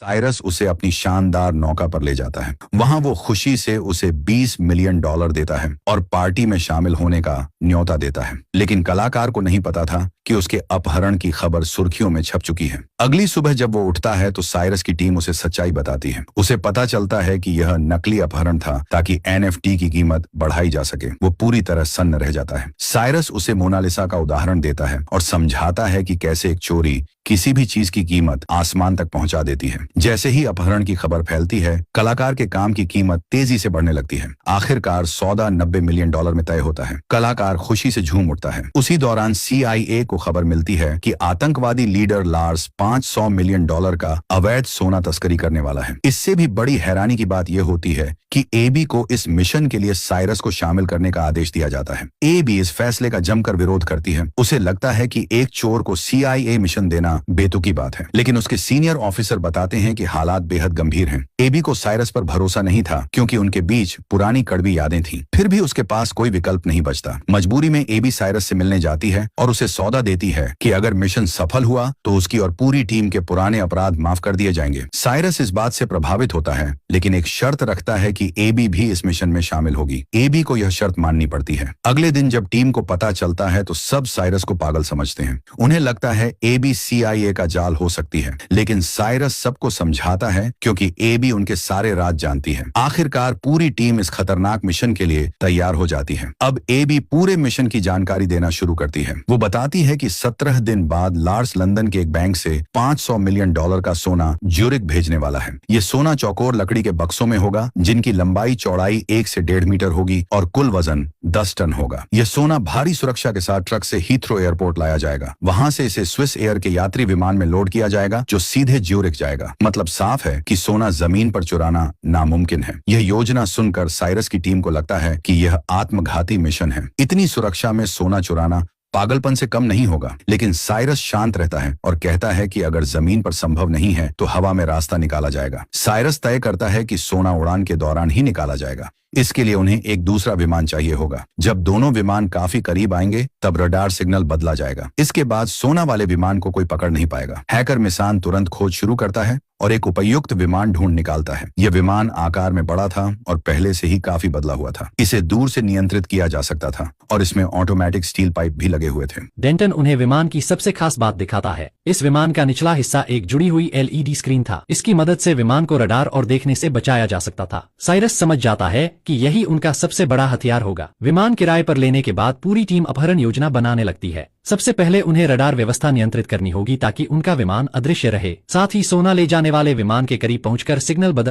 Cyrus उसे अपनी शानदार नौका पर ले जाता है। वहां वो खुशी से उसे $20 मिलियन देता है और पार्टी में शामिल होने का न्योता देता है। लेकिन कलाकार को नहीं पता था कि उसके अपहरण की खबर सुर्खियों में छप चुकी है। अगली सुबह जब वो उठता है तो साइरस की टीम उसे सच्चाई बताती है। उसे पता चलता है कि यह नकली अपहरण था ताकि NFT की कीमत बढ़ाई जा सके। वो पूरी तरह सन्न रह जाता है। साइरस उसे मोनालिसा का उदाहरण देता है और समझाता है कि कैसे एक चोरी किसी भी चीज की कीमत आसमान तक पहुंचा देती है। जैसे ही अपहरण की खबर फैलती है, कलाकार के काम की कीमत तेजी से बढ़ने लगती है। आखिरकार सौदा $90 मिलियन में तय होता है। कलाकार खुशी से झूम उठता है। उसी दौरान CIA को खबर मिलती है कि आतंकवादी लीडर लार्स $500 मिलियन का अवैध सोना तस्करी करने वाला है। इससे भी बड़ी हैरानी की बात यह होती है कि AB को इस मिशन के लिए साइरस को शामिल करने का आदेश दिया जाता है। AB इस फैसले का जमकर विरोध करती है। उसे लगता है कि एक चोर को CIA मिशन देना बेतुकी बात है, लेकिन उसके सीनियर ऑफिसर बताते हैं कि हालात बेहद गंभीर हैं। AB को साइरस पर भरोसा नहीं था क्योंकि उनके बीच पुरानी कड़वी यादें थीं। फिर भी उसके पास कोई विकल्प नहीं बचता। मजबूरी में AB साइरस से मिलने जाती है और उसे सौदा देती है कि अगर मिशन सफल हुआ तो उसकी और पूरी टीम के पुराने अपराध माफ कर दिए जाएंगे। साइरस इस बात से प्रभावित होता है, लेकिन एक शर्त रखता है कि AB भी इस मिशन में शामिल होगी। AB को यह शर्त माननी पड़ती है। अगले दिन जब टीम को पता चलता है तो सब साइरस को पागल समझते हैं। उन्हें लगता है AB CIA का जाल हो सकती है, लेकिन साइरस सबको समझाता है क्योंकि AB उनके सारे राज जानती है। आखिरकार पूरी टीम इस खतरनाक मिशन के लिए तैयार हो जाती है। अब AB पूरे मिशन की जानकारी देना शुरू करती है। वो बताती है कि 17 दिन बाद लार्स लंदन के एक बैंक से $500 मिलियन का सोना ज्यूरिक भेजने वाला है। ये सोना चौकोर लकड़ी के बक्सों में होगा, जिनकी लंबाई चौड़ाई 1 से 1.5 मीटर होगी और कुल वजन 10 टन होगा। यह सोना भारी सुरक्षा के साथ ट्रक से हीथ्रो एयरपोर्ट लाया जाएगा। वहां से इसे स्विस एयर के यात्री विमान में लोड किया जाएगा जो सीधे ज्यूरिक जाएगा। मतलब साफ है कि सोना जमीन पर चुराना नामुमकिन है। यह योजना सुनकर साइरस की टीम को लगता है कि यह आत्मघाती मिशन है। इतनी सुरक्षा में सोना चुराना पागलपन से कम नहीं होगा, लेकिन साइरस शांत रहता है और कहता है कि अगर जमीन पर संभव नहीं है तो हवा में रास्ता निकाला जाएगा। साइरस तय करता है कि सोना उड़ान के दौरान ही निकाला जाएगा। इसके लिए उन्हें एक दूसरा विमान चाहिए होगा। जब दोनों विमान काफी करीब आएंगे तब रडार सिग्नल बदला जाएगा। इसके बाद सोना वाले विमान को कोई पकड़ नहीं पाएगा। हैकर मिसान तुरंत खोज शुरू करता है और एक उपयुक्त विमान ढूंढ निकालता है। यह विमान आकार में बड़ा था और पहले से ही काफी बदला हुआ था। इसे दूर से नियंत्रित किया जा सकता था और इसमें ऑटोमेटिक स्टील पाइप भी लगे हुए थे। डेंटन उन्हें विमान की सबसे खास बात दिखाता है। इस विमान का निचला हिस्सा एक जुड़ी हुई LED स्क्रीन था। इसकी मदद से विमान को रडार और देखने से बचाया जा सकता था। साइरस समझ जाता है कि यही उनका सबसे बड़ा हथियार होगा। विमान किराए पर लेने के बाद पूरी टीम अपहरण योजना बनाने लगती है। सबसे पहले उन्हें रडार व्यवस्था नियंत्रित करनी होगी ताकि उनका विमान अदृश्य रहे। साथ ही सोना ले जाने वाले विमान के करीब पहुंचकर सिग्नल बदल